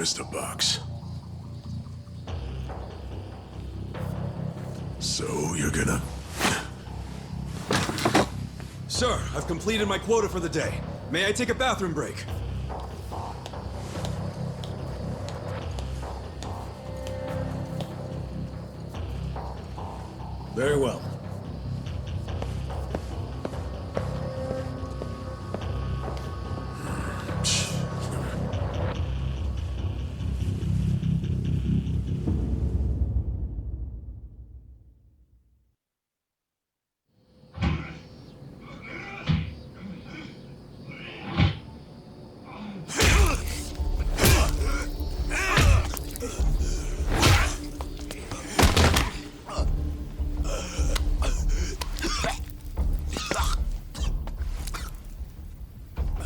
missed a box. So, you're gonna... Sir, I've completed my quota for the day. May I take a bathroom break? Very well.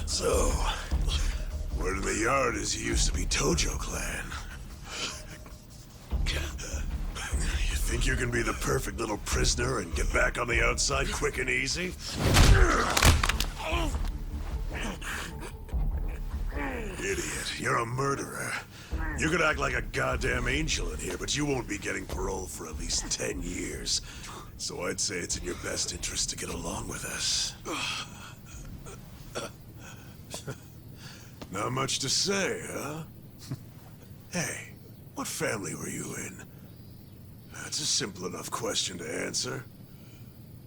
So, word in the yard is you used to be Tojo Clan. You think you can be the perfect little prisoner and get back on the outside quick and easy? Idiot, you're a murderer. You could act like a goddamn angel in here, but you won't be getting parole for at least 10 years. So I'd say it's in your best interest to get along with us. Not much to say, huh? Hey, what family were you in? That's a simple enough question to answer.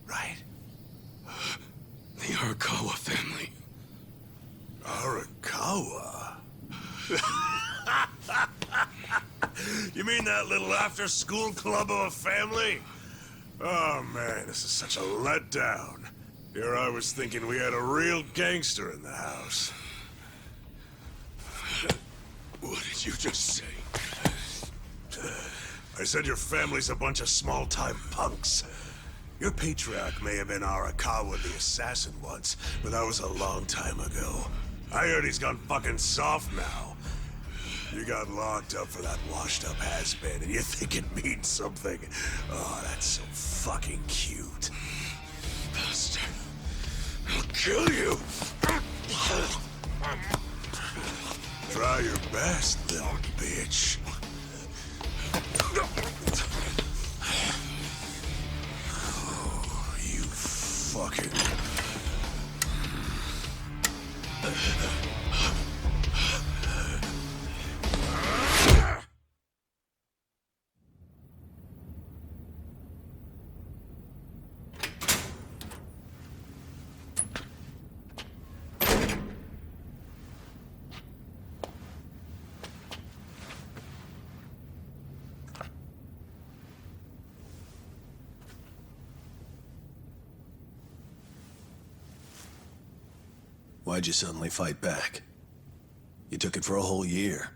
Right? The Arakawa family. Arakawa? You mean that little after-school club of a family? Oh man, this is such a letdown. Here I was thinking we had a real gangster in the house. What did you just say? I said your family's a bunch of small-time punks. Your patriarch may have been Arakawa the assassin once, but that was a long time ago. I heard he's gone fucking soft now. You got locked up for that washed-up has-been, and you think it means something. Oh, that's so fucking cute. Bastard. I'll kill you! Try your best, little bitch. Oh, you fucking... Why'd you suddenly fight back? You took it for a whole year.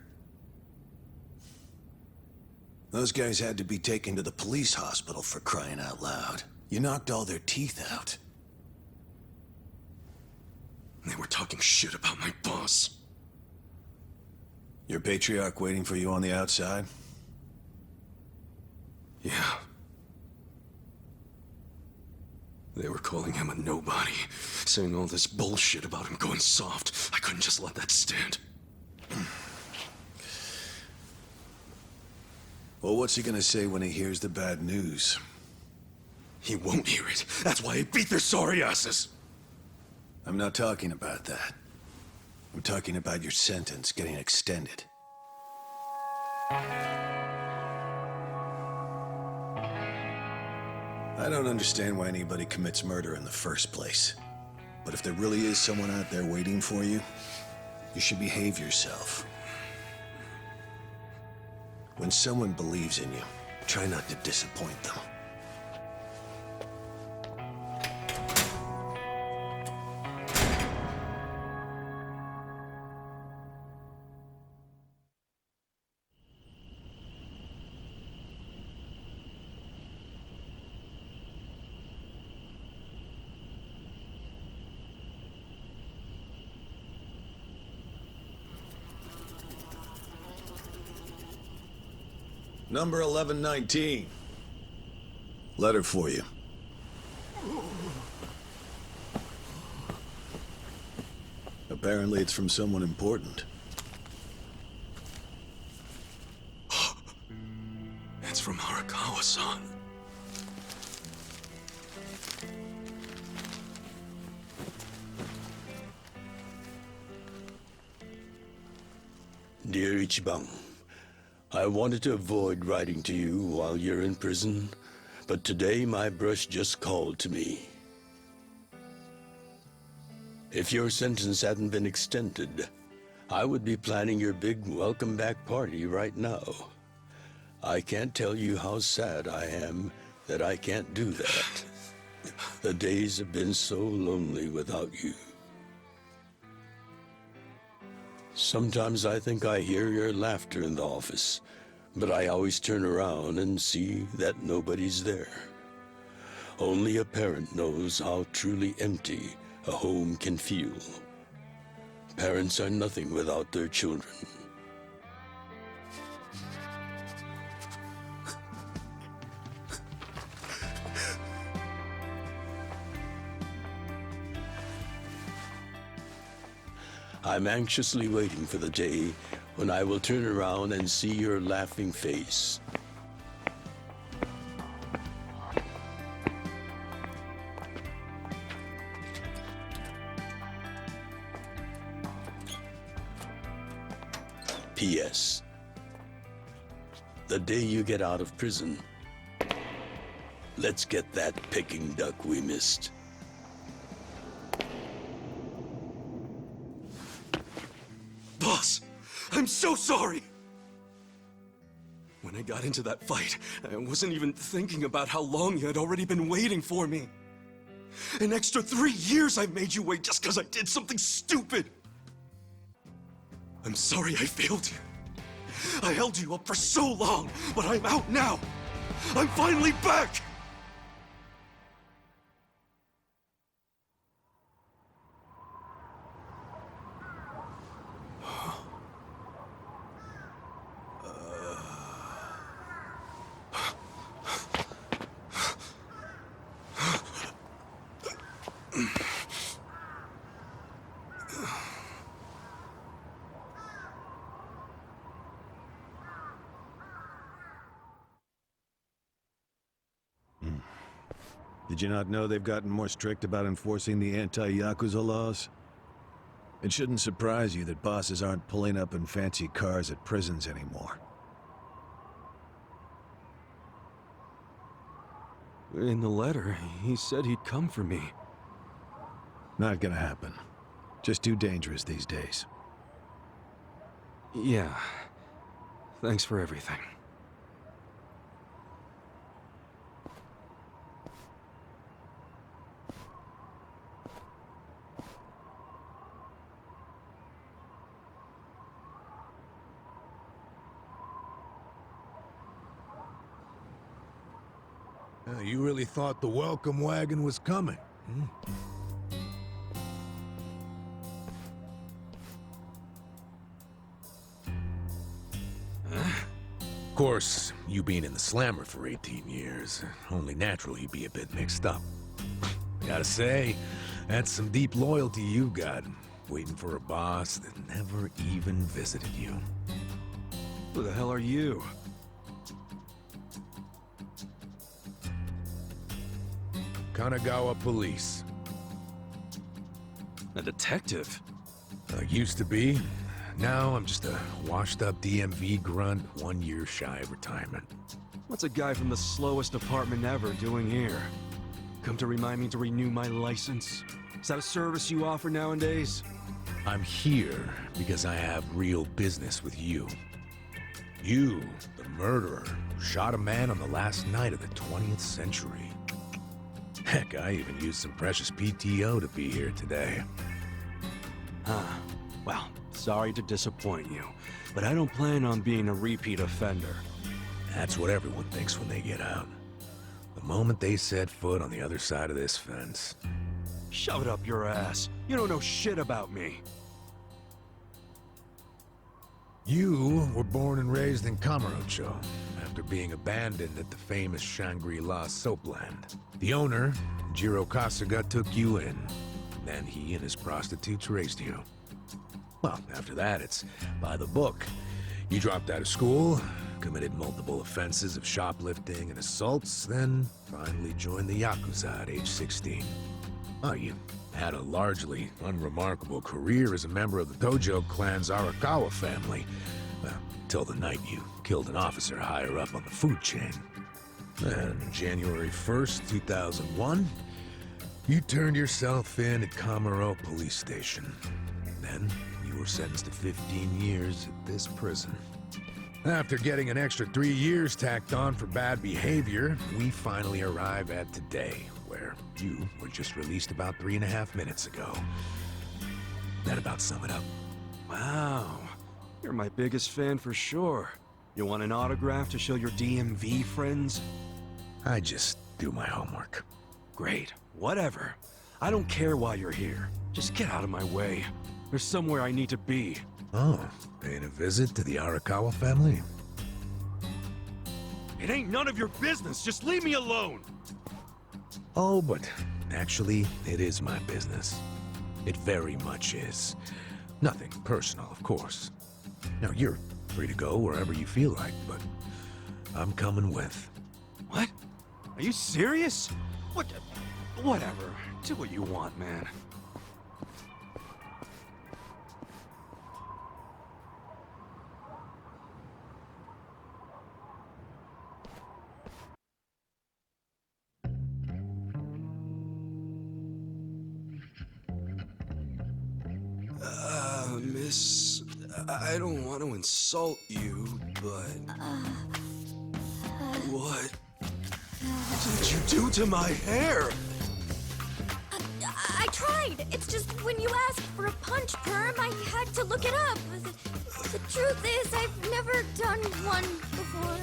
Those guys had to be taken to the police hospital for crying out loud. You knocked all their teeth out. They were talking shit about my boss. Your patriarch waiting for you on the outside? Yeah. They were calling him a nobody, saying all this bullshit about him going soft. I couldn't just let that stand. Well, what's he gonna say when he hears the bad news? He won't hear it. That's why I beat their sorry asses. I'm not talking about that. I'm talking about your sentence getting extended. I don't understand why anybody commits murder in the first place. But if there really is someone out there waiting for you, you should behave yourself. When someone believes in you, try not to disappoint them. Number 1119. Letter for you. Apparently it's from someone important. It's from Arakawa-san. Dear Ichiban, I wanted to avoid writing to you while you're in prison, but today my brush just called to me. If your sentence hadn't been extended, I would be planning your big welcome back party right now. I can't tell you how sad I am that I can't do that. The days have been so lonely without you. Sometimes I think I hear your laughter in the office, but I always turn around and see that nobody's there. Only a parent knows how truly empty a home can feel. Parents are nothing without their children. I'm anxiously waiting for the day when I will turn around and see your laughing face. P.S. The day you get out of prison, let's get that Peking duck we missed. Boss, I'm so sorry! When I got into that fight, I wasn't even thinking about how long you had already been waiting for me. An extra 3 years I made you wait just because I did something stupid! I'm sorry I failed you. I held you up for so long, but I'm out now! I'm finally back! Did you not know they've gotten more strict about enforcing the anti-Yakuza laws? It shouldn't surprise you that bosses aren't pulling up in fancy cars at prisons anymore. In the letter, he said he'd come for me. Not gonna happen. Just too dangerous these days. Yeah. Thanks for everything. You really thought the welcome wagon was coming, hmm? Of course, you being in the slammer for 18 years, only natural you'd be a bit mixed up. Gotta say, that's some deep loyalty you've got, waiting for a boss that never even visited you. Who the hell are you? Kanagawa Police. A detective? Used to be. Now I'm just a washed-up DMV grunt, 1 year shy of retirement. What's a guy from the slowest department ever doing here? Come to remind me to renew my license? Is that a service you offer nowadays? I'm here because I have real business with you. You, the murderer, who shot a man on the last night of the 20th century. Heck, I even used some precious PTO to be here today. Huh. Well, sorry to disappoint you, but I don't plan on being a repeat offender. That's what everyone thinks when they get out. The moment they set foot on the other side of this fence. Shove it up your ass. You don't know shit about me. You were born and raised in Kamurocho, after being abandoned at the famous Shangri-La soapland. The owner, Chihiro Kasuga, took you in. Then he and his prostitutes raised you. Well, after that, it's by the book. You dropped out of school, committed multiple offenses of shoplifting and assaults, then finally joined the Yakuza at age 16. Oh, you had a largely unremarkable career as a member of the Tojo clan's Arakawa family, till the night you killed an officer higher up on the food chain. Then, January 1st, 2001, you turned yourself in at Kamaro Police Station. Then, you were sentenced to 15 years at this prison. After getting an extra 3 years tacked on for bad behavior, we finally arrive at today, where you were just released about 3.5 minutes ago. That about sum it up. Wow. You're my biggest fan for sure. You want an autograph to show your DMV friends? I just do my homework. Great. Whatever. I don't care why you're here. Just get out of my way. There's somewhere I need to be. Oh, paying a visit to the Arakawa family? It ain't none of your business. Just leave me alone. Oh, but actually, it is my business. It very much is. Nothing personal, of course. Now, you're free to go wherever you feel like, but I'm coming with. What? Are you serious? What? Whatever. Do what you want, man. Miss, I don't want to insult you, but... What did you do to my hair? I tried. It's just when you asked for a punch perm, I had to look it up. The truth is, I've never done one before.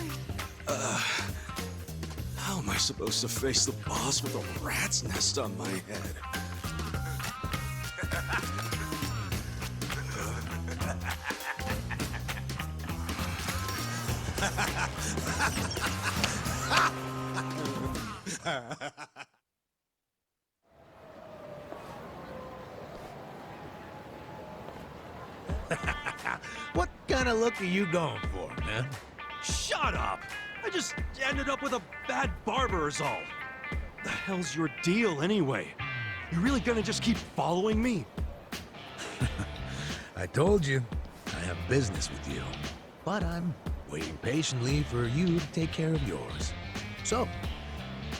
How am I supposed to face the boss with a rat's nest on my head? What kind of look are you going for, man? Shut up! I just ended up with a bad barber is all. The hell's your deal anyway? You really gonna just keep following me? I told you, I have business with you. But I'm waiting patiently for you to take care of yours. So,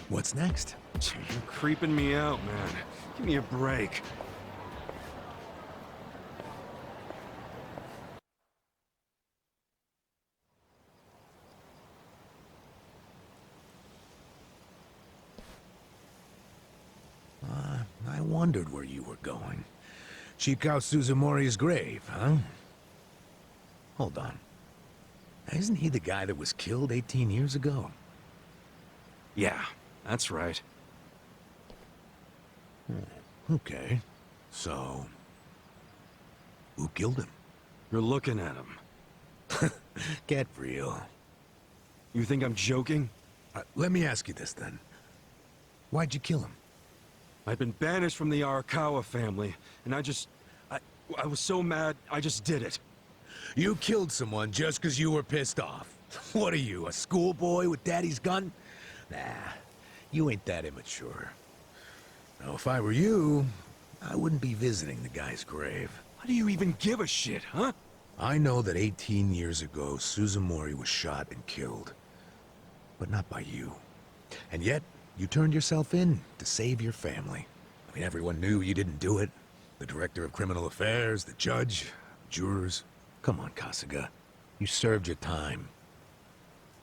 what's next? You're creeping me out, man. Give me a break. I wondered where you were going. Shikao Suzumori's grave, huh? Hold on. Isn't he the guy that was killed 18 years ago? Yeah, that's right. Okay. So, who killed him? You're looking at him. Get real. You think I'm joking? Let me ask you this then. Why'd you kill him? I've been banished from the Arakawa family, and I was so mad, I just did it. You killed someone just because you were pissed off. What are you, a schoolboy with daddy's gun? Nah, you ain't that immature. Now, if I were you, I wouldn't be visiting the guy's grave. Why do you even give a shit, huh? I know that 18 years ago, Suzumori was shot and killed. But not by you. And yet, you turned yourself in to save your family. I mean, everyone knew you didn't do it. The director of criminal affairs, the judge, jurors. Come on, Kasuga. You served your time.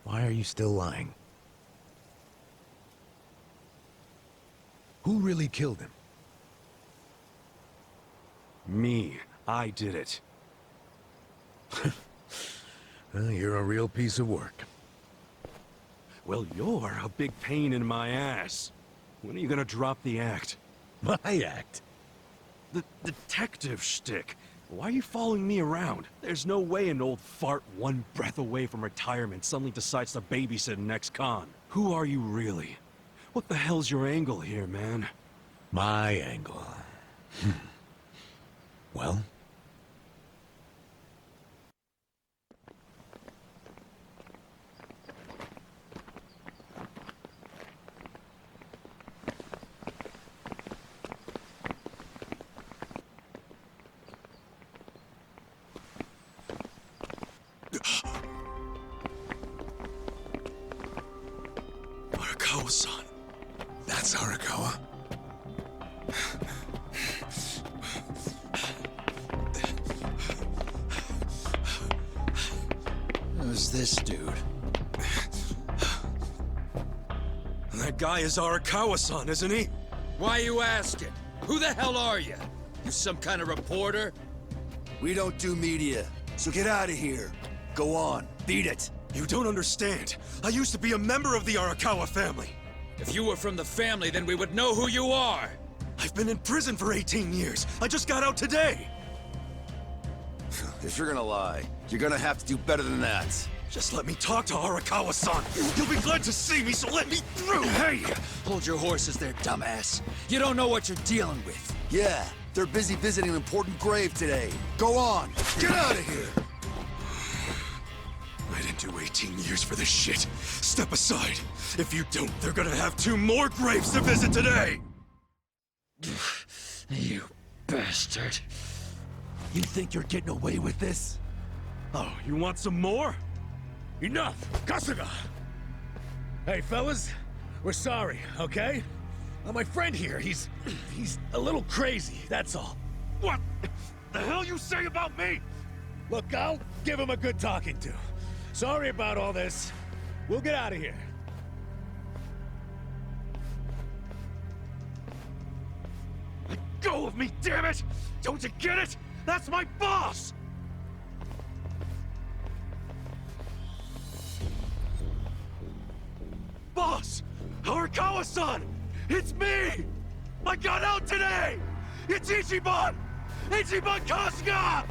Why are you still lying? Who really killed him? Me. I did it. Well, you're a real piece of work. Well, you're a big pain in my ass. When are you gonna drop the act? My act? The detective shtick. Why are you following me around? There's no way an old fart one breath away from retirement suddenly decides to babysit an ex-con. Who are you really? What the hell's your angle here, man? My angle. Well? Arakawa-san. That's Arakawa? Who's this dude? That guy is Arakawa-san, isn't he? Why you asking? Who the hell are you? You some kind of reporter? We don't do media, so get out of here. Go on, beat it. You don't understand. I used to be a member of the Arakawa family. If you were from the family, then we would know who you are. I've been in prison for 18 years. I just got out today. If you're gonna lie, you're gonna have to do better than that. Just let me talk to Arakawa-san. You'll be glad to see me, so let me through. Hey! Hold your horses there, dumbass. You don't know what you're dealing with. Yeah, they're busy visiting an important grave today. Go on, get out of here. I didn't do 18 years for this shit. Step aside. If you don't, they're gonna have 2 more graves to visit today. You bastard. You think you're getting away with this? Oh, you want some more? Enough! Kasuga! Hey, fellas, we're sorry, okay? My friend here, he's a little crazy, that's all. What the hell you say about me? Look, I'll give him a good talking to. Sorry about all this. We'll get out of here. Let go of me, damn it! Don't you get it? That's my boss! Boss! Arakawa-san! It's me! I got out today! It's Ichiban! Ichiban Kasuga!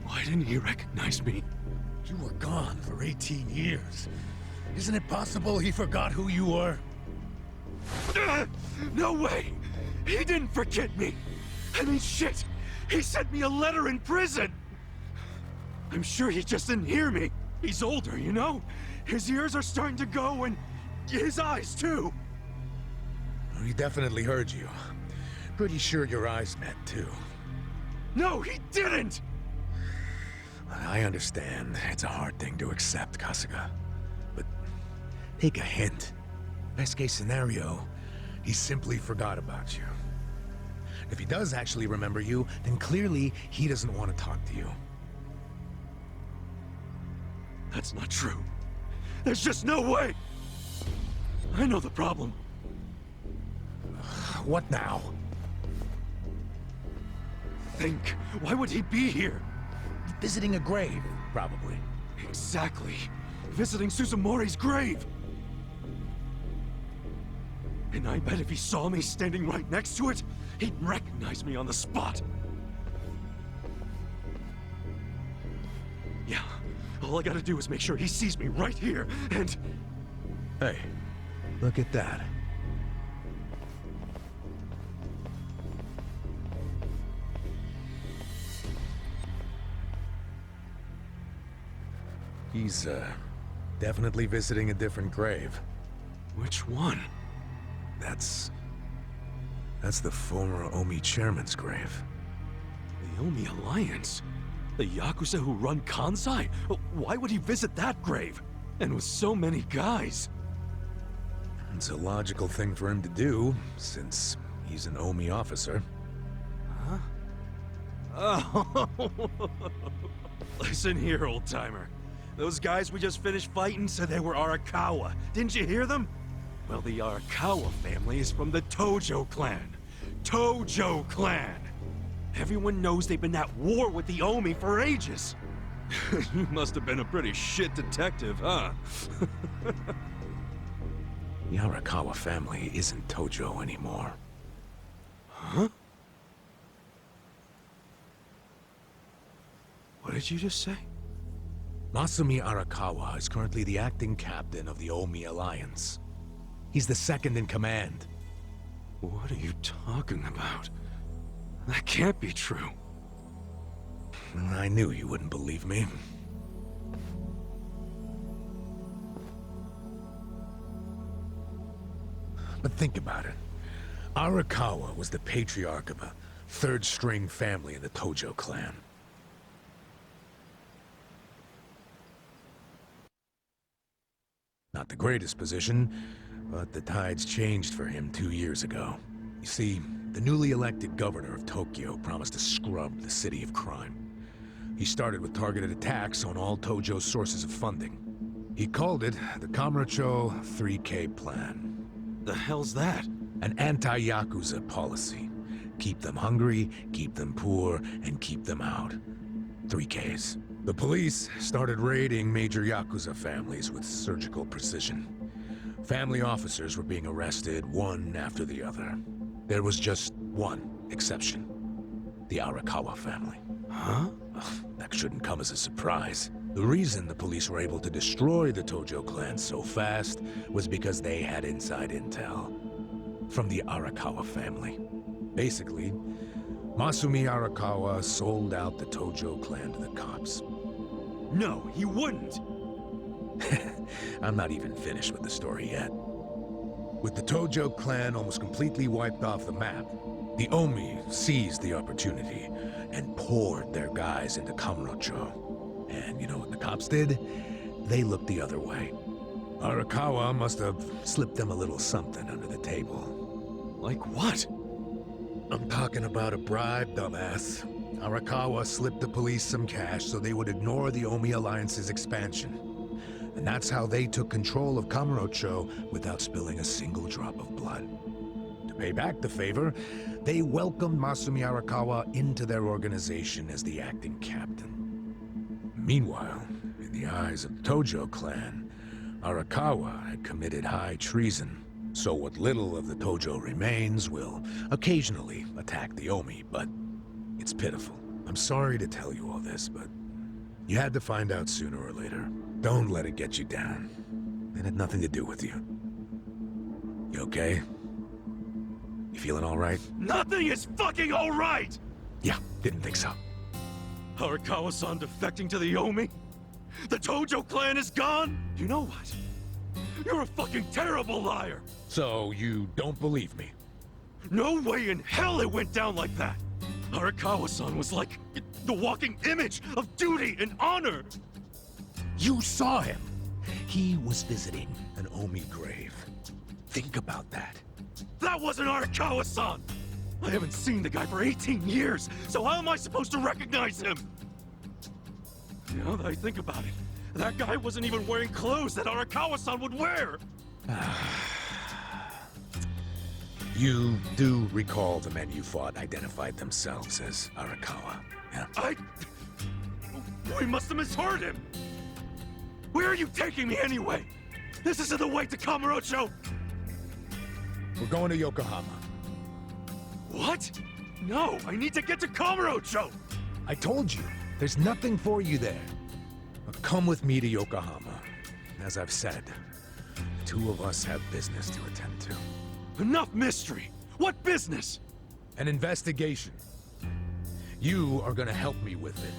Why didn't he recognize me? You were gone for 18 years. Isn't it possible he forgot who you were? No way! He didn't forget me! I mean, shit! He sent me a letter in prison! I'm sure he just didn't hear me. He's older, you know? His ears are starting to go, and his eyes, too. He definitely heard you. Pretty sure your eyes met, too. No, he didn't! I understand. It's a hard thing to accept, Kasuga. But take a hint. Best case scenario, he simply forgot about you. If he does actually remember you, then clearly he doesn't want to talk to you. That's not true. There's just no way! I know the problem. What now? Think. Why would he be here? Visiting a grave, probably. Exactly. Visiting Suzumori's grave. And I bet if he saw me standing right next to it, he'd recognize me on the spot. Yeah, all I gotta do is make sure he sees me right here, and... Hey, look at that. He's, definitely visiting a different grave. Which one? That's the former Omi chairman's grave. The Omi Alliance? The Yakuza who run Kansai? Why would he visit that grave? And with so many guys? It's a logical thing for him to do, since he's an Omi officer. Huh? Oh. Listen here, old-timer. Those guys we just finished fighting said they were Arakawa. Didn't you hear them? Well, the Arakawa family is from the Tojo clan. Tojo clan! Everyone knows they've been at war with the Omi for ages. You must have been a pretty shit detective, huh? The Arakawa family isn't Tojo anymore. Huh? What did you just say? Masumi Arakawa is currently the acting captain of the Omi Alliance. He's the second in command. What are you talking about? That can't be true. I knew you wouldn't believe me. But think about it. Arakawa was the patriarch of a third-string family in the Tojo clan. Not the greatest position, but the tides changed for him 2 years ago. You see, the newly elected governor of Tokyo promised to scrub the city of crime. He started with targeted attacks on all Tojo's sources of funding. He called it the Kamurocho 3K Plan. The hell's that? An anti-Yakuza policy. Keep them hungry, keep them poor, and keep them out. 3Ks. The police started raiding major Yakuza families with surgical precision. Family officers were being arrested one after the other. There was just one exception. The Arakawa family. Huh? That shouldn't come as a surprise. The reason the police were able to destroy the Tojo clan so fast was because they had inside intel from the Arakawa family. Basically, Masumi Arakawa sold out the Tojo clan to the cops. No, he wouldn't! I'm not even finished with the story yet. With the Tojo clan almost completely wiped off the map, the Omi seized the opportunity and poured their guys into Kamurocho. And you know what the cops did? They looked the other way. Arakawa must have slipped them a little something under the table. Like what? I'm talking about a bribe, dumbass. Arakawa slipped the police some cash so they would ignore the Omi Alliance's expansion. And that's how they took control of Kamurocho without spilling a single drop of blood. To pay back the favor, they welcomed Masumi Arakawa into their organization as the acting captain. Meanwhile, in the eyes of the Tojo clan, Arakawa had committed high treason. So what little of the Tojo remains will occasionally attack the Omi, but it's pitiful. I'm sorry to tell you all this, but you had to find out sooner or later. Don't let it get you down. It had nothing to do with you. You okay? You feeling all right? Nothing is fucking all right! Yeah, didn't think so. Arakawa-san defecting to the Omi? The Tojo clan is gone? You know what? You're a fucking terrible liar! So you don't believe me? No way in hell it went down like that! Arakawa-san was like the walking image of duty and honor! You saw him! He was visiting an Omi grave. Think about that. That wasn't Arakawa-san! I haven't seen the guy for 18 years, so how am I supposed to recognize him? Now that I think about it, that guy wasn't even wearing clothes that Arakawa-san would wear! You do recall the men you fought identified themselves as Arakawa, yeah? We must have misheard him! Where are you taking me anyway? This isn't the way to Kamurocho! We're going to Yokohama. What? No, I need to get to Kamurocho! I told you, there's nothing for you there. But come with me to Yokohama. As I've said, the two of us have business to attend to. Enough mystery! What business? An investigation. You are gonna help me with it.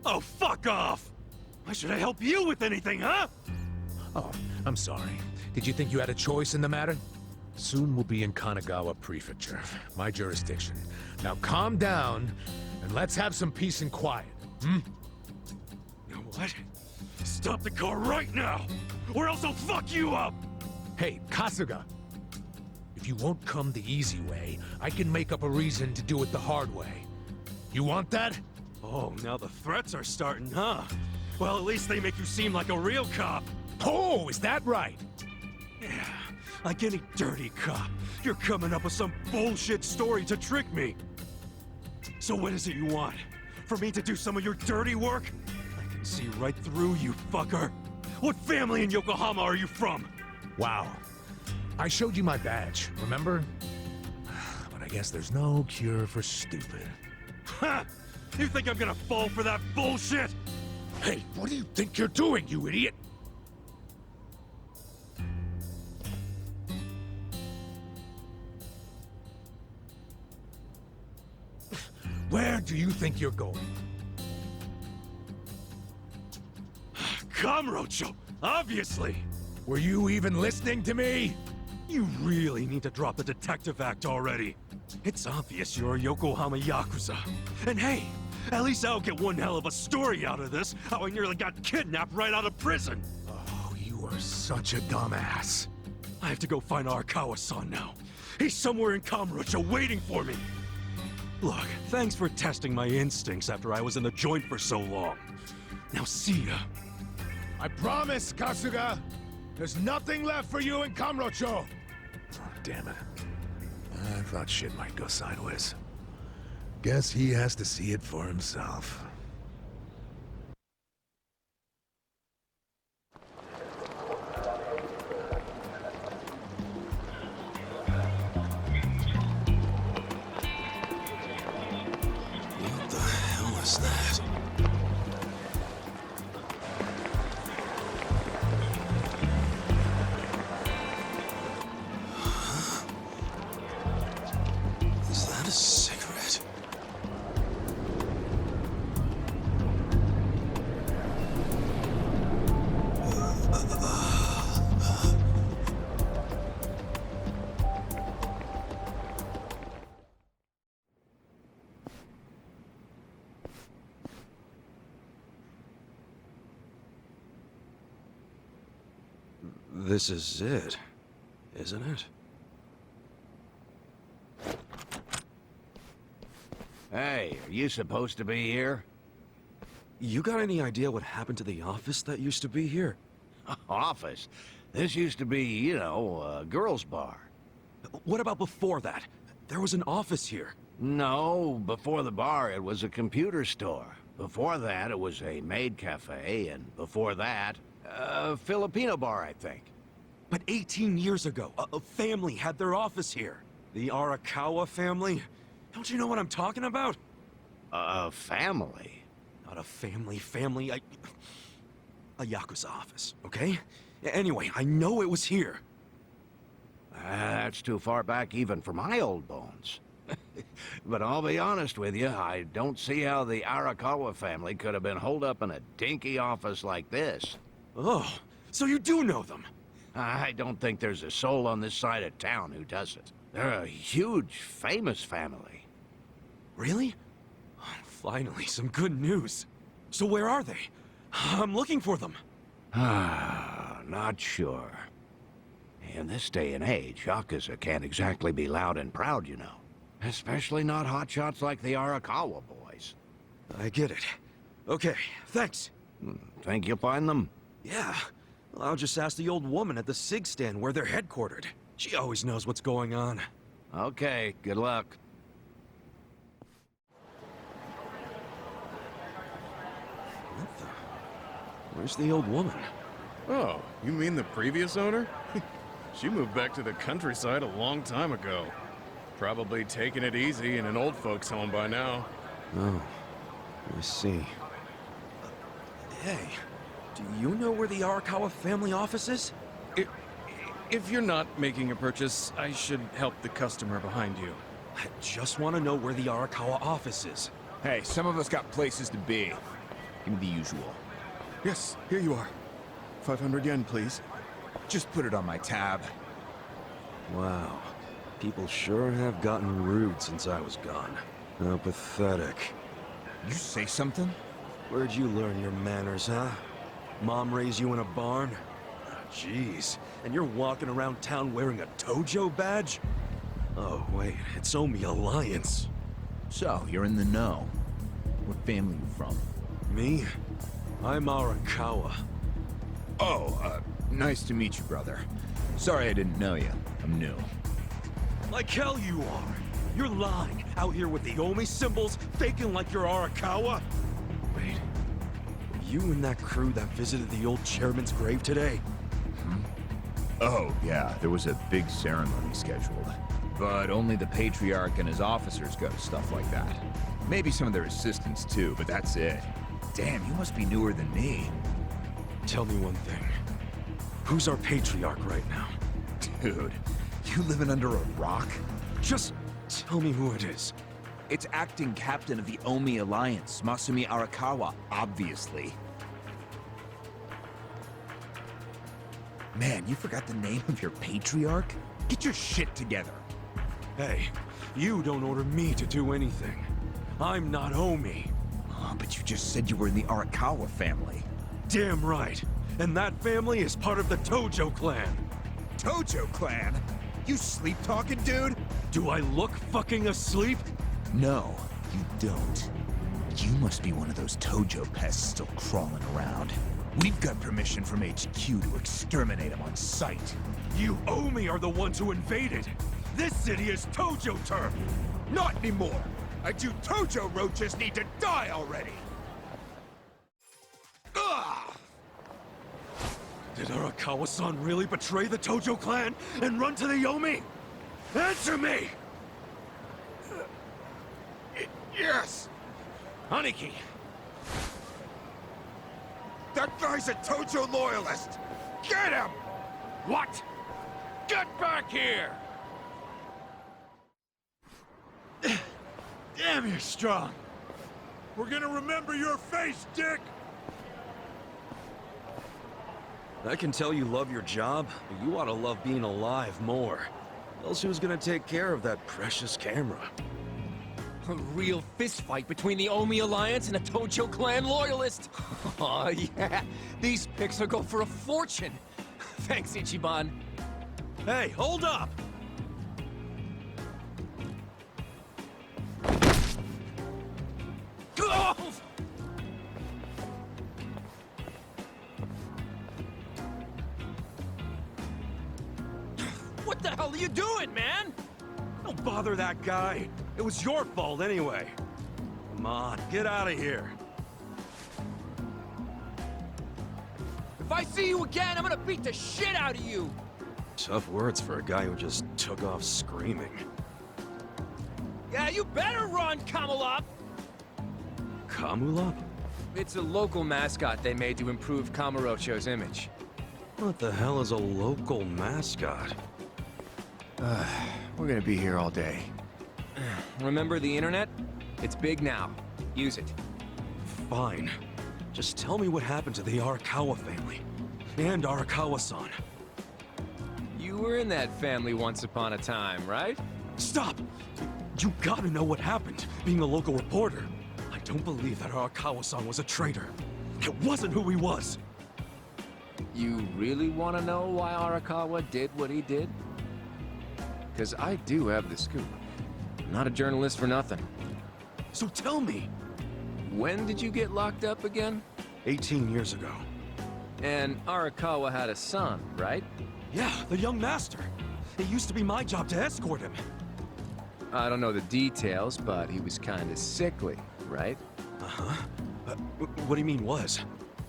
Oh, fuck off! Why should I help you with anything, huh? Oh, I'm sorry. Did you think you had a choice in the matter? Soon we'll be in Kanagawa Prefecture, my jurisdiction. Now calm down, and let's have some peace and quiet, hmm? You know what? Stop the car right now, or else I'll fuck you up! Hey, Kasuga! If you won't come the easy way, I can make up a reason to do it the hard way. You want that? Oh, now the threats are starting, huh? Well, at least they make you seem like a real cop. Oh, is that right? Yeah, like any dirty cop. You're coming up with some bullshit story to trick me. So what is it you want? For me to do some of your dirty work? I can see right through you, fucker. What family in Yokohama are you from? Wow. I showed you my badge, remember? But I guess there's no cure for stupid. Ha! You think I'm gonna fall for that bullshit? Hey, what do you think you're doing, you idiot? Where do you think you're going? Kamurocho, obviously! Were you even listening to me? You really need to drop the detective act already. It's obvious you're a Yokohama Yakuza. And hey, at least I'll get one hell of a story out of this, how I nearly got kidnapped right out of prison. Oh, you are such a dumbass. I have to go find Arakawa-san now. He's somewhere in Kamurocho waiting for me. Look, thanks for testing my instincts after I was in the joint for so long. Now see ya. I promise, Kasuga! There's nothing left for you in Kamurocho! Oh, damn it. I thought shit might go sideways. Guess he has to see it for himself. What the hell is that? Is that a cigarette? This is it, isn't it? Hey, are you supposed to be here? You got any idea what happened to the office that used to be here? Office? This used to be, you know, a girls' bar. What about before that? There was an office here. No, before the bar it was a computer store. Before that it was a maid cafe, and before that, a Filipino bar, I think. But 18 years ago, a family had their office here. The Arakawa family? Don't you know what I'm talking about? A family? Not a family, a Yakuza office, okay? Anyway, I know it was here. That's too far back even for my old bones. But I'll be honest with you, I don't see how the Arakawa family could have been holed up in a dinky office like this. Oh, so you do know them? I don't think there's a soul on this side of town who doesn't. They're a huge, famous family. Really? Finally, some good news. So where are they? I'm looking for them. Not sure. In this day and age, Yakuza can't exactly be loud and proud, you know. Especially not hotshots like the Arakawa boys. I get it. Okay, thanks. Think you'll find them? Yeah. Well, I'll just ask the old woman at the SIG stand where they're headquartered. She always knows what's going on. Okay, good luck. What the? Where's the old woman? Oh, you mean the previous owner? She moved back to the countryside a long time ago. Probably taking it easy in an old folks' home by now. Oh, I see. Hey, do you know where the Arakawa family office is? If you're not making a purchase, I should help the customer behind you. I just want to know where the Arakawa office is. Hey, some of us got places to be. Give me the usual. Yes, here you are. 500 yen, please. Just put it on my tab. Wow. People sure have gotten rude since I was gone. How pathetic. You say something? Where'd you learn your manners, huh? Mom raised you in a barn? Jeez. And you're walking around town wearing a Tojo badge? Oh, wait. It's Omi Alliance. So, you're in the know. What family you from? Me? I'm Arakawa. Oh, nice to meet you, brother. Sorry I didn't know you. I'm new. Like hell you are. You're lying. Out here with the Omi symbols, faking like you're Arakawa. Wait. Were you and that crew that visited the old chairman's grave today? Oh, yeah, there was a big ceremony scheduled. But only the Patriarch and his officers go to stuff like that. Maybe some of their assistants too, but that's it. Damn, you must be newer than me. Tell me one thing. Who's our Patriarch right now? Dude, you living under a rock? Just tell me who it is. It's acting captain of the Omi Alliance, Masumi Arakawa, obviously. Man, you forgot the name of your Patriarch? Get your shit together. Hey, you don't order me to do anything. I'm not Omi. Oh, but you just said you were in the Arakawa family. Damn right. And that family is part of the Tojo clan. Tojo clan? You sleep-talking, dude? Do I look fucking asleep? No, you don't. You must be one of those Tojo pests still crawling around. We've got permission from HQ to exterminate them on sight. You Omi are the ones who invaded. This city is Tojo turf. Not anymore. And you Tojo roaches need to die already. Ugh! Did Arakawa-san really betray the Tojo clan and run to the Yomi? Answer me! Yes! Aniki! That guy's a Tojo loyalist! Get him! What? Get back here! Damn, you're strong. We're gonna remember your face, Dick! I can tell you love your job, but you ought to love being alive more. Else who's gonna take care of that precious camera? A real fistfight between the Omi Alliance and a Tojo clan loyalist. Oh yeah, these pics will go for a fortune. Thanks, Ichiban. Hey, hold up! Oh! What the hell are you doing, man? Don't bother that guy. It was your fault anyway. Come on, get out of here. If I see you again, I'm gonna beat the shit out of you! Tough words for a guy who just took off screaming. Yeah, you better run, Kamalop! Kamulop? It's a local mascot they made to improve Kamurocho's image. What the hell is a local mascot? We're gonna be here all day. Remember the internet? It's big now. Use it. Fine. Just tell me what happened to the Arakawa family. And Arakawa-san. You were in that family once upon a time, right? Stop! You gotta know what happened, being a local reporter. I don't believe that Arakawa-san was a traitor. It wasn't who he was. You really want to know why Arakawa did what he did? Because I do have the scoop. I'm not a journalist for nothing. So tell me. When did you get locked up again? 18 years ago. And Arakawa had a son, right? Yeah, the young master. It used to be my job to escort him. I don't know the details, but he was kind of sickly, right? Uh-huh. What do you mean was?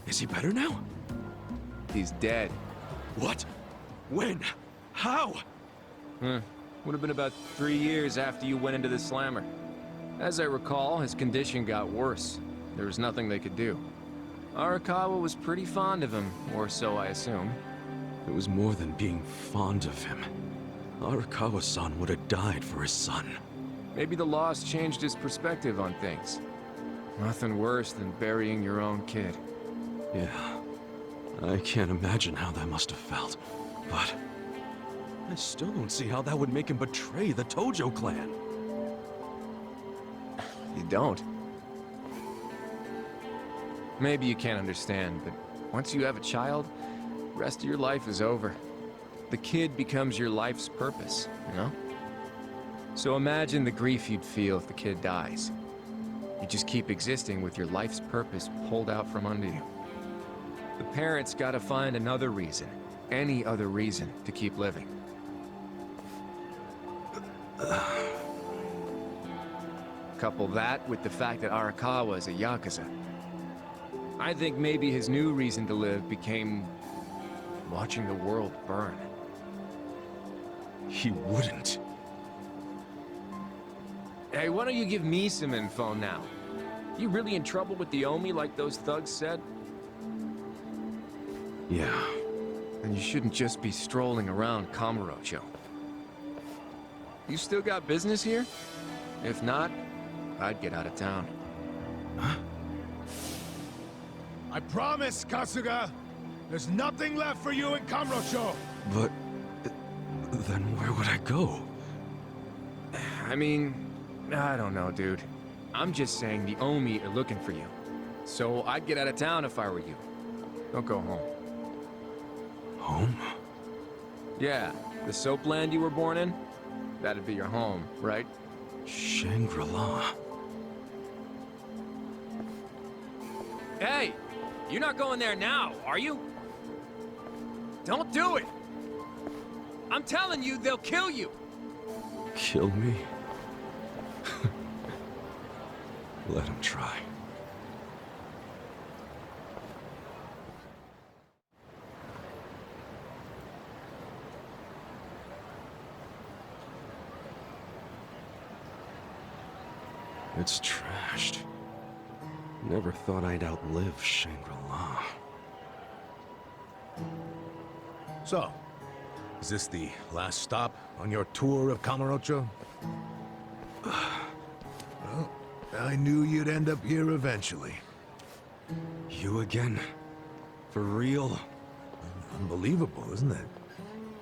Is he better now? He's dead. What? When? How? Would have been about 3 years after you went into the slammer. As I recall, his condition got worse. There was nothing they could do. Arakawa was pretty fond of him, or so I assume. It was more than being fond of him. Arakawa-san would have died for his son. Maybe the loss changed his perspective on things. Nothing worse than burying your own kid. Yeah. I can't imagine how that must have felt. But I still don't see how that would make him betray the Tojo clan. You don't? Maybe you can't understand, but once you have a child, the rest of your life is over. The kid becomes your life's purpose, you know? So imagine the grief you'd feel if the kid dies. You just keep existing with your life's purpose pulled out from under you. The parents gotta find another reason, any other reason, to keep living. Couple that with the fact that Arakawa is a Yakuza. I think maybe his new reason to live became watching the world burn. He wouldn't. Hey, why don't you give me some info now? You really in trouble with the Omi like those thugs said? Yeah. And you shouldn't just be strolling around Kamurocho. You still got business here? If not, I'd get out of town. Huh? I promise, Kasuga! There's nothing left for you in Kamurocho! But... Then where would I go? I mean, I don't know, dude. I'm just saying the Omi are looking for you. So I'd get out of town if I were you. Don't go home. Home? Yeah, the soap land you were born in? That'd be your home, right? Shangri-La. Hey! You're not going there now, are you? Don't do it! I'm telling you, they'll kill you! Kill me? Let him try. It's trashed. Never thought I'd outlive Shangri-La. So, is this the last stop on your tour of Kamurocho? Well, I knew you'd end up here eventually. You again? For real? Unbelievable, isn't it?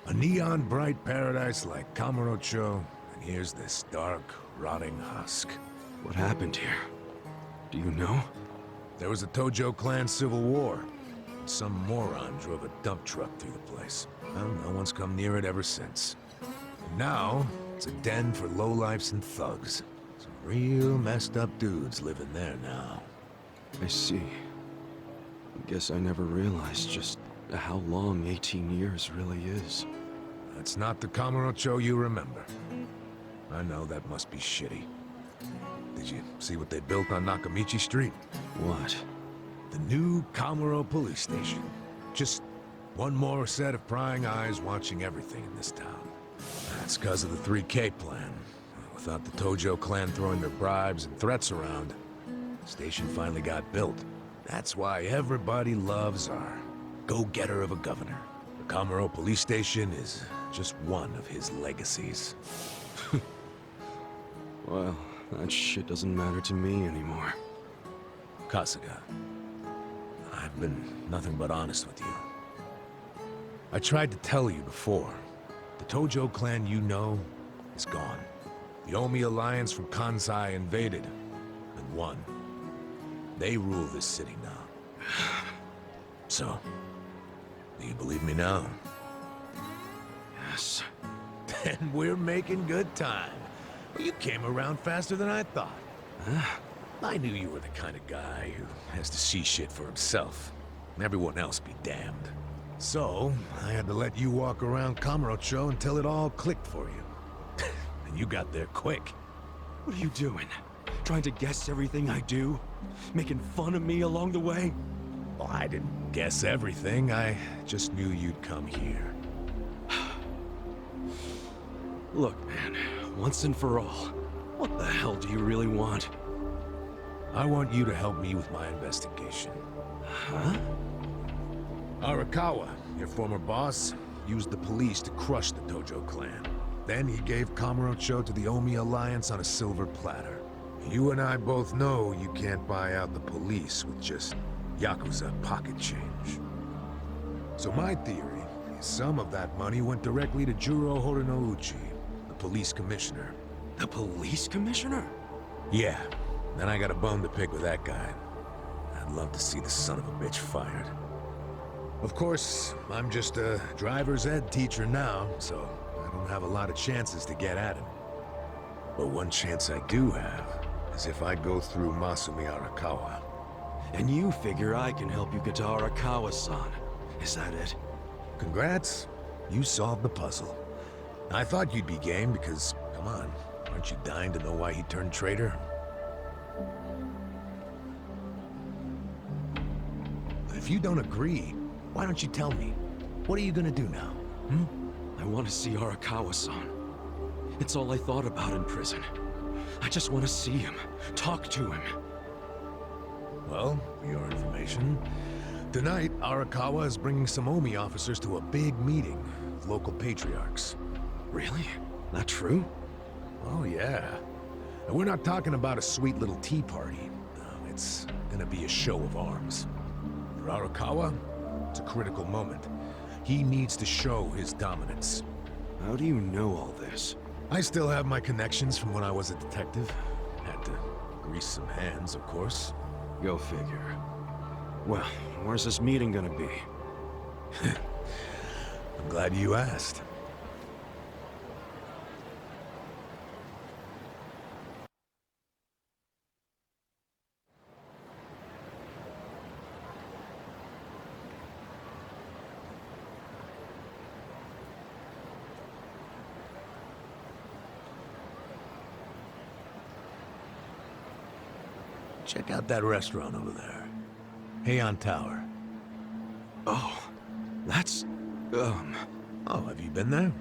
A neon bright paradise like Kamurocho, and here's this dark, rotting husk. What happened here? Do you know? There was a Tojo clan civil war. Some moron drove a dump truck through the place. Well, no one's come near it ever since. And now, it's a den for lowlifes and thugs. Some real messed up dudes living there now. I see. Guess I never realized just how long 18 years really is. That's not the Kamurocho you remember. I know that must be shitty. Did you see what they built on Nakamichi Street? What? The new Kamuro police station. Just one more set of prying eyes watching everything in this town. That's because of the 3K plan. Without the Tojo clan throwing their bribes and threats around, the station finally got built. That's why everybody loves our go-getter of a governor. The Kamuro police station is just one of his legacies. Well, that shit doesn't matter to me anymore. Kasuga, I've been nothing but honest with you. I tried to tell you before. The Tojo clan you know is gone. The Omi alliance from Kansai invaded and won. They rule this city now. So, do you believe me now? Yes. Then we're making good time. Well, you came around faster than I thought. Huh? I knew you were the kind of guy who has to see shit for himself. And everyone else be damned. So, I had to let you walk around Kamurocho until it all clicked for you. And you got there quick. What are you doing? Trying to guess everything I do? Making fun of me along the way? Well, I didn't guess everything. I just knew you'd come here. Look, man, once and for all, what the hell do you really want? I want you to help me with my investigation. Huh? Arakawa, your former boss, used the police to crush the Tojo clan. Then he gave Kamurocho to the Omi alliance on a silver platter. You and I both know you can't buy out the police with just Yakuza pocket change. So my theory is some of that money went directly to Juro Horinouchi, the police commissioner. The police commissioner? Yeah, then I got a bone to pick with that guy. I'd love to see the son of a bitch fired. Of course, I'm just a driver's ed teacher now, so I don't have a lot of chances to get at him. But one chance I do have is if I go through Masumi Arakawa. And you figure I can help you get to Arakawa-san. Is that it? Congrats, you solved the puzzle. I thought you'd be game because, come on, aren't you dying to know why he turned traitor? But if you don't agree, why don't you tell me? What are you gonna do now, I want to see Arakawa-san. It's all I thought about in prison. I just want to see him, talk to him. Well, for your information, tonight Arakawa is bringing some Omi officers to a big meeting with local patriarchs. Really? That true? Oh yeah. And we're not talking about a sweet little tea party. No, it's gonna be a show of arms. For Arakawa, it's a critical moment. He needs to show his dominance. How do you know all this? I still have my connections from when I was a detective. Had to grease some hands, of course. Go figure. Well, where's this meeting gonna be? I'm glad you asked. Check out that restaurant over there. Heian Tower. Oh, that's... Oh, have you been there?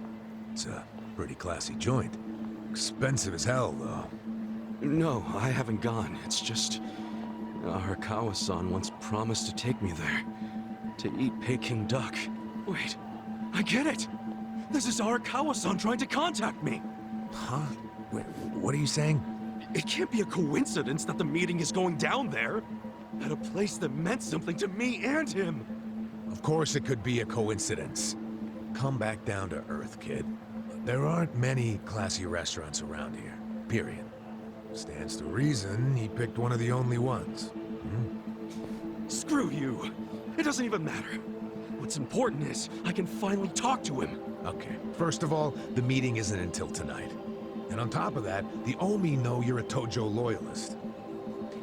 It's a pretty classy joint. Expensive as hell, though. No, I haven't gone. It's just... Arakawa-san once promised to take me there. To eat Peking duck. Wait, I get it! This is Arakawa-san trying to contact me! Huh? Wait, what are you saying? It can't be a coincidence that the meeting is going down there. At a place that meant something to me and him. Of course it could be a coincidence. Come back down to earth, kid. There aren't many classy restaurants around here, period. Stands to reason he picked one of the only ones. Screw you. It doesn't even matter. What's important is I can finally talk to him. Okay, first of all, the meeting isn't until tonight. And on top of that, the Omi know you're a Tojo loyalist.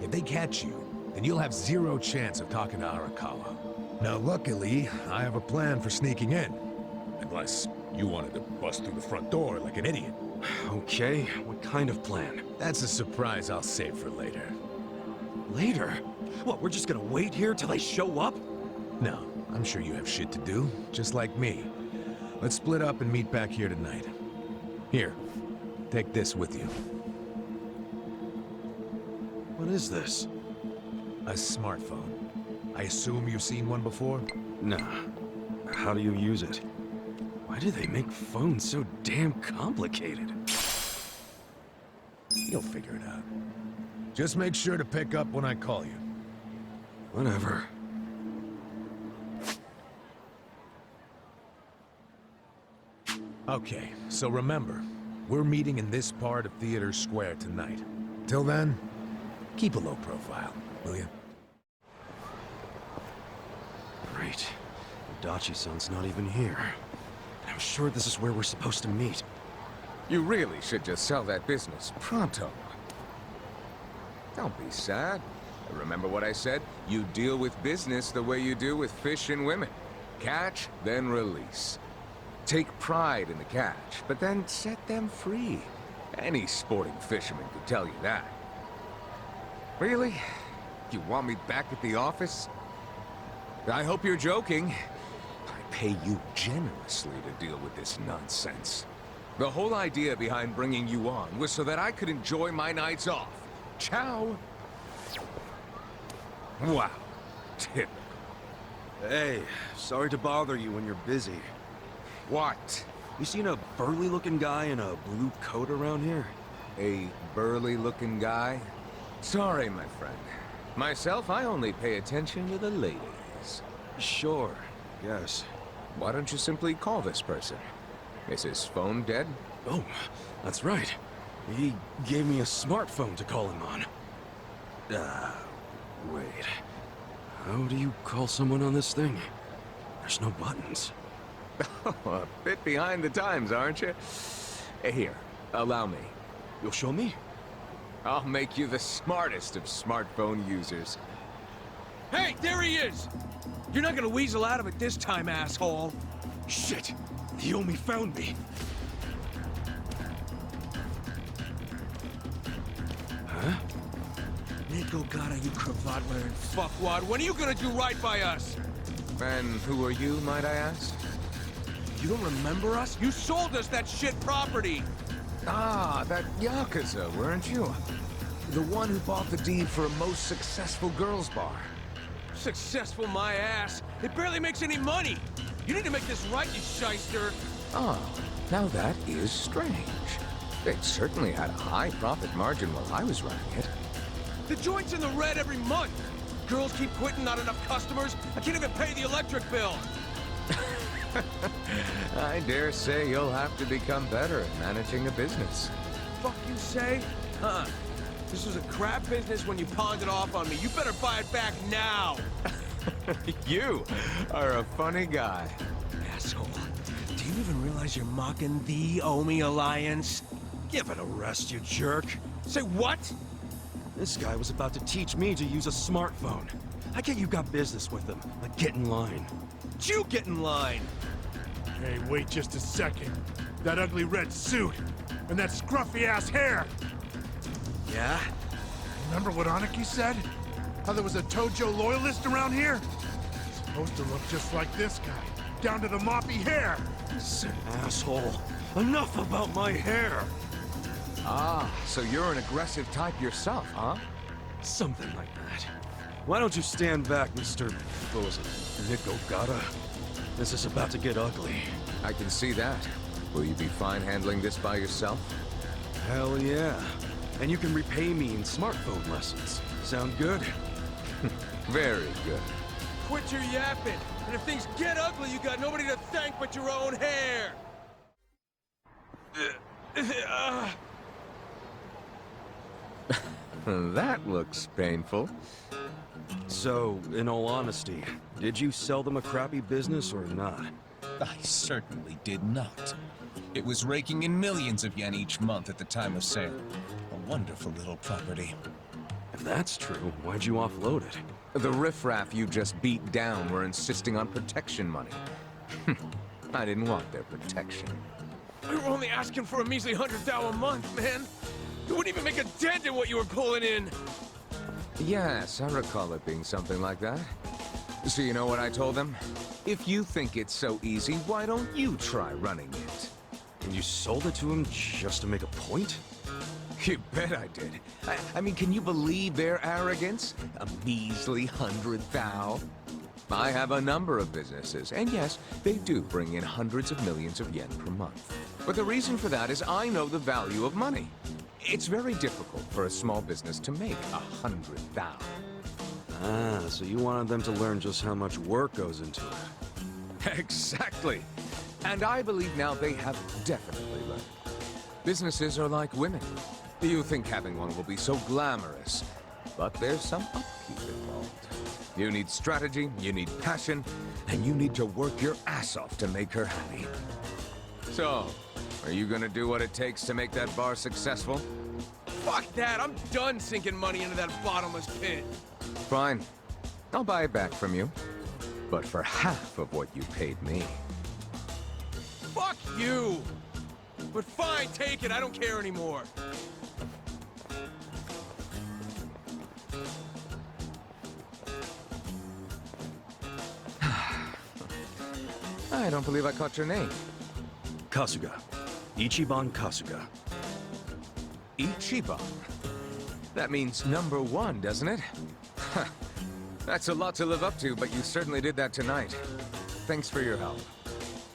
If they catch you, then you'll have zero chance of talking to Arakawa. Now luckily, I have a plan for sneaking in. Unless you wanted to bust through the front door like an idiot. Okay, what kind of plan? That's a surprise I'll save for later. Later? What, we're just gonna wait here till they show up? No, I'm sure you have shit to do, just like me. Let's split up and meet back here tonight. Here, take this with you. What is this? A smartphone. I assume you've seen one before? Nah. How do you use it? Why do they make phones so damn complicated? You'll figure it out. Just make sure to pick up when I call you. Whatever. Okay, so remember, we're meeting in this part of Theater Square tonight. Till then, keep a low profile, will you? Great. Dachi-san's not even here. I'm sure this is where we're supposed to meet. You really should just sell that business pronto. Don't be sad. Remember what I said? You deal with business the way you do with fish and women. Catch, then release. Take pride in the catch, but then set them free. Any sporting fisherman could tell you that. Really? You want me back at the office? I hope you're joking. I pay you generously to deal with this nonsense. The whole idea behind bringing you on was so that I could enjoy my nights off. Ciao. Wow. Typical. Hey, sorry to bother you when you're busy. What? You seen a burly-looking guy in a blue coat around here? A burly-looking guy? Sorry, my friend. Myself, I only pay attention to the ladies. Sure, yes. Why don't you simply call this person? Is his phone dead? Oh, that's right. He gave me a smartphone to call him on. Wait. How do you call someone on this thing? There's no buttons. A bit behind the times, aren't you? Here, allow me. You'll show me? I'll make you the smartest of smartphone users. Hey, there he is! You're not gonna weasel out of it this time, asshole! Shit! He only found me! Huh? Nico Gata, you cravat-wearing fuckwad, when are you gonna do right by us? And who are you, might I ask? You don't remember us? You sold us that shit property! Ah, that Yakuza, weren't you? The one who bought the deed for a most successful girls' bar. Successful my ass! It barely makes any money! You need to make this right, you shyster! Ah, now that is strange. It certainly had a high profit margin while I was running it. The joint's in the red every month! Girls keep quitting, not enough customers. I can't even pay the electric bill! I dare say you'll have to become better at managing a business. Fuck you say? Huh. This was a crap business when you pawned it off on me. You better buy it back now! You are a funny guy. Asshole. Do you even realize you're mocking the Omi Alliance? Give it a rest, you jerk. Say what? This guy was about to teach me to use a smartphone. I get you got business with him, but get in line. You get in line! Hey, wait just a second. That ugly red suit, and that scruffy-ass hair! Yeah? Remember what Aniki said? How there was a Tojo loyalist around here? Supposed to look just like this guy, down to the moppy hair! Listen, asshole. Enough about my hair! Ah, so you're an aggressive type yourself, huh? Something like that. Why don't you stand back, Mr. What was it? Nikogata? This is about to get ugly. I can see that. Will you be fine handling this by yourself? Hell yeah. And you can repay me in smartphone lessons. Sound good? Very good. Quit your yapping! And if things get ugly, you got nobody to thank but your own hair! That looks painful. So, in all honesty, did you sell them a crappy business or not? I certainly did not. It was raking in millions of yen each month at the time of sale. A wonderful little property. If that's true, why'd you offload it? The riffraff you just beat down were insisting on protection money. I didn't want their protection. We were only asking for a measly 100,000 a month, man! You wouldn't even make a dent in what you were pulling in! Yes, I recall it being something like that. So you know what I told them? If you think it's so easy, why don't you try running it? And you sold it to him just to make a point? You bet I did. I mean, can you believe their arrogance? A measly 100,000? I have a number of businesses, and yes, they do bring in hundreds of millions of yen per month. But the reason for that is I know the value of money. It's very difficult for a small business to make 100,000. Ah, so you wanted them to learn just how much work goes into it. Exactly. And I believe now they have definitely learned. Businesses are like women. You think having one will be so glamorous, but there's some upkeep involved. You need strategy, you need passion, and you need to work your ass off to make her happy. So, are you gonna do what it takes to make that bar successful? Fuck that! I'm done sinking money into that bottomless pit! Fine. I'll buy it back from you. But for half of what you paid me. Fuck you! But fine, take it, I don't care anymore. I don't believe I caught your name. Kasuga. Ichiban Kasuga. Ichiban? That means #1, doesn't it? That's a lot to live up to, but you certainly did that tonight. Thanks for your help.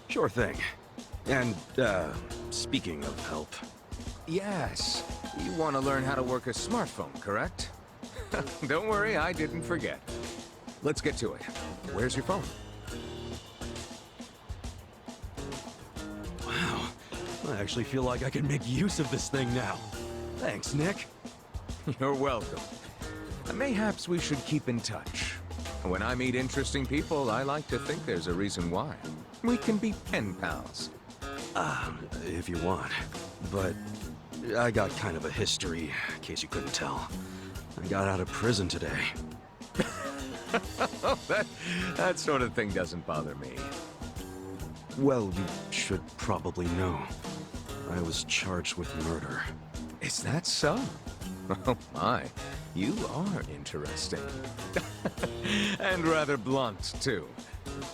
Sure thing. And, speaking of help... Yes. You want to learn how to work a smartphone, correct? Don't worry, I didn't forget. Let's get to it. Where's your phone? Wow. I actually feel like I can make use of this thing now. Thanks, Nick. You're welcome. Mayhaps we should keep in touch. When I meet interesting people, I like to think there's a reason why. We can be pen pals. If you want. But I got kind of a history, in case you couldn't tell. I got out of prison today. that sort of thing doesn't bother me. Well, you should probably know. I was charged with murder. Is that so? Oh my, you are interesting. And rather blunt, too.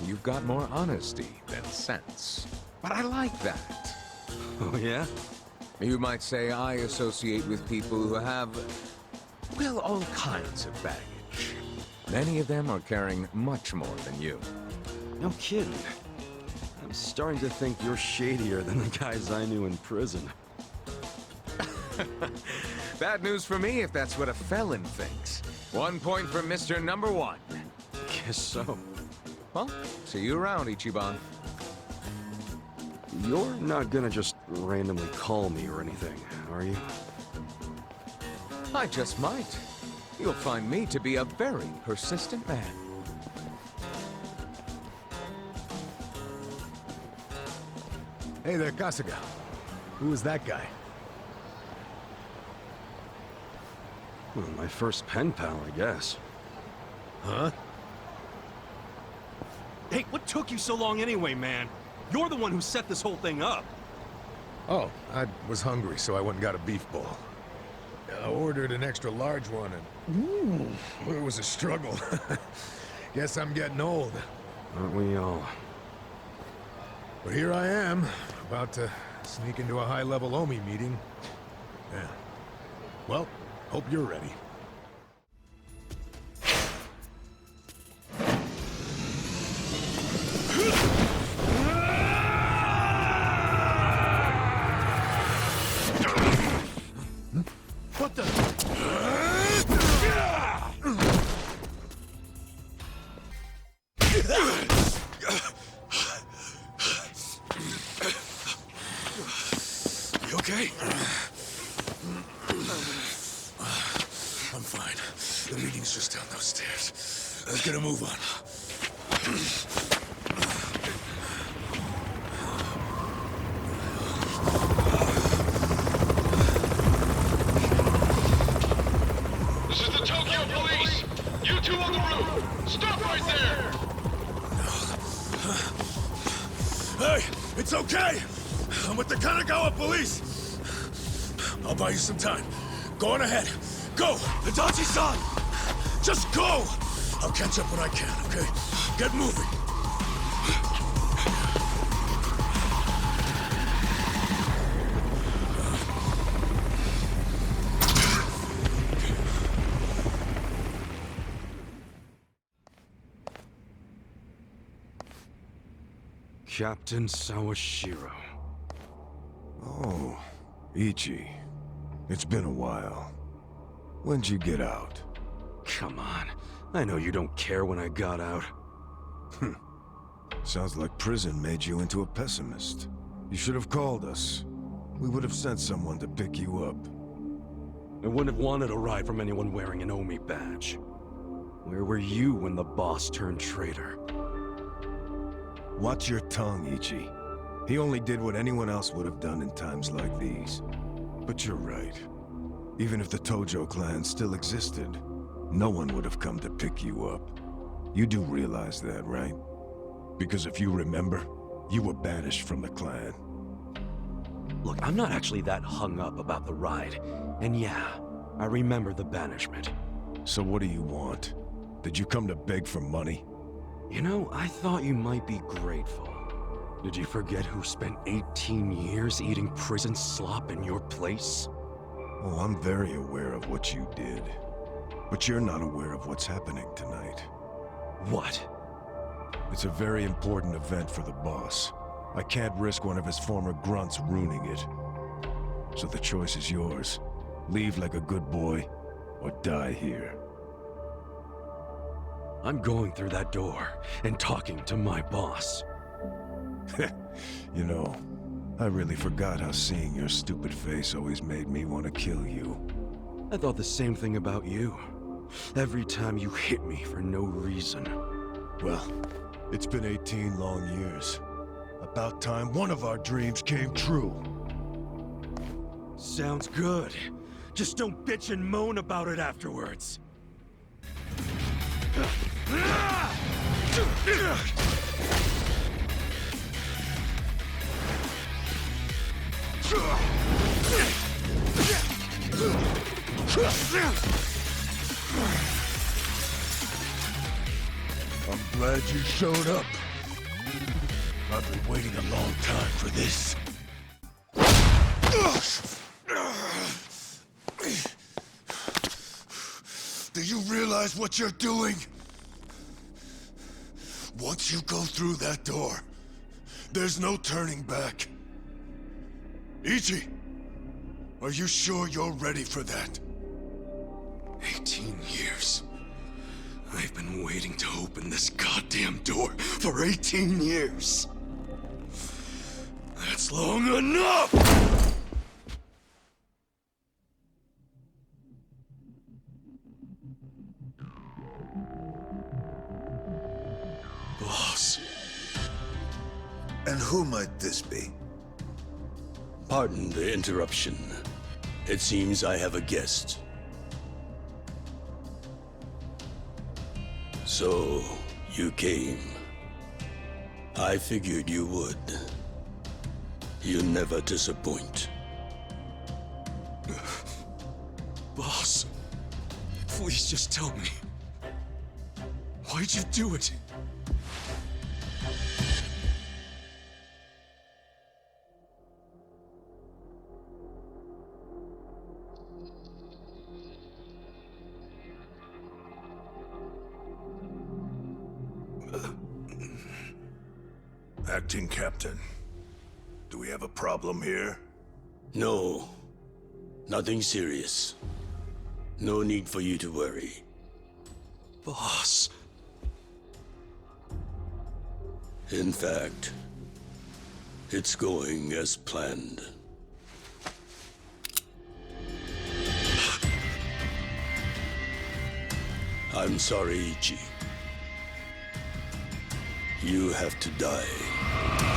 You've got more honesty than sense. But I like that. Oh, yeah? You might say I associate with people who have, well, all kinds of baggage. Many of them are carrying much more than you. No kidding. I'm starting to think you're shadier than the guys I knew in prison. Bad news for me if that's what a felon thinks. 1 point for Mr. #1. Guess so. Well, see you around, Ichiban. You're not gonna just randomly call me or anything, are you? I just might. You'll find me to be a very persistent man. Hey there, Kasuga. Who is that guy? Well, my first pen pal, I guess. Huh? Hey, what took you so long anyway, man? You're the one who set this whole thing up. Oh, I was hungry, so I went and got a beef bowl. I ordered an extra large one, and it was a struggle. Guess I'm getting old. Aren't we all? But here I am, about to sneak into a high-level OMI meeting. Yeah. Well, hope you're ready. What the? You okay? I'm fine. The meeting's just down those stairs. Let's get a move on. This is the Tokyo Police! You two on the roof! Stop right there! Hey, it's okay! I'm with the Kanagawa police! I'll buy you some time. Go on ahead. Go! Adachi-san! Just go! I'll catch up when I can, okay? Get moving! Captain Sawashiro. Oh, Ichi. It's been a while. When'd you get out? Come on. I know you don't care when I got out. Sounds like prison made you into a pessimist. You should have called us. We would have sent someone to pick you up. I wouldn't have wanted a ride from anyone wearing an OMI badge. Where were you when the boss turned traitor? Watch your tongue, Ichi. He only did what anyone else would have done in times like these. But you're right. Even if the Tojo clan still existed, no one would have come to pick you up. You do realize that, right? Because if you remember, you were banished from the clan. Look, I'm not actually that hung up about the ride. And yeah, I remember the banishment. So what do you want? Did you come to beg for money? You know, I thought you might be grateful. Did you forget who spent 18 years eating prison slop in your place? Oh, I'm very aware of what you did. But you're not aware of what's happening tonight. What? It's a very important event for the boss. I can't risk one of his former grunts ruining it. So the choice is yours. Leave like a good boy, or die here. I'm going through that door and talking to my boss. You know, I really forgot how seeing your stupid face always made me want to kill you. I thought the same thing about you. Every time you hit me for no reason. Well, it's been 18 long years. About time one of our dreams came true. Sounds good. Just don't bitch and moan about it afterwards. I'm glad you showed up. I've been waiting a long time for this. Do you realize what you're doing? Once you go through that door, there's no turning back. Ichi, are you sure you're ready for that? 18 years. I've been waiting to open this goddamn door for 18 years. That's long enough! Boss. And who might this be? Pardon the interruption. It seems I have a guest. So, you came. I figured you would. You never disappoint. Boss, please just tell me. Why'd you do it? Acting Captain, do we have a problem here? No. Nothing serious. No need for you to worry. Boss. In fact, it's going as planned. I'm sorry, Ichi. You have to die.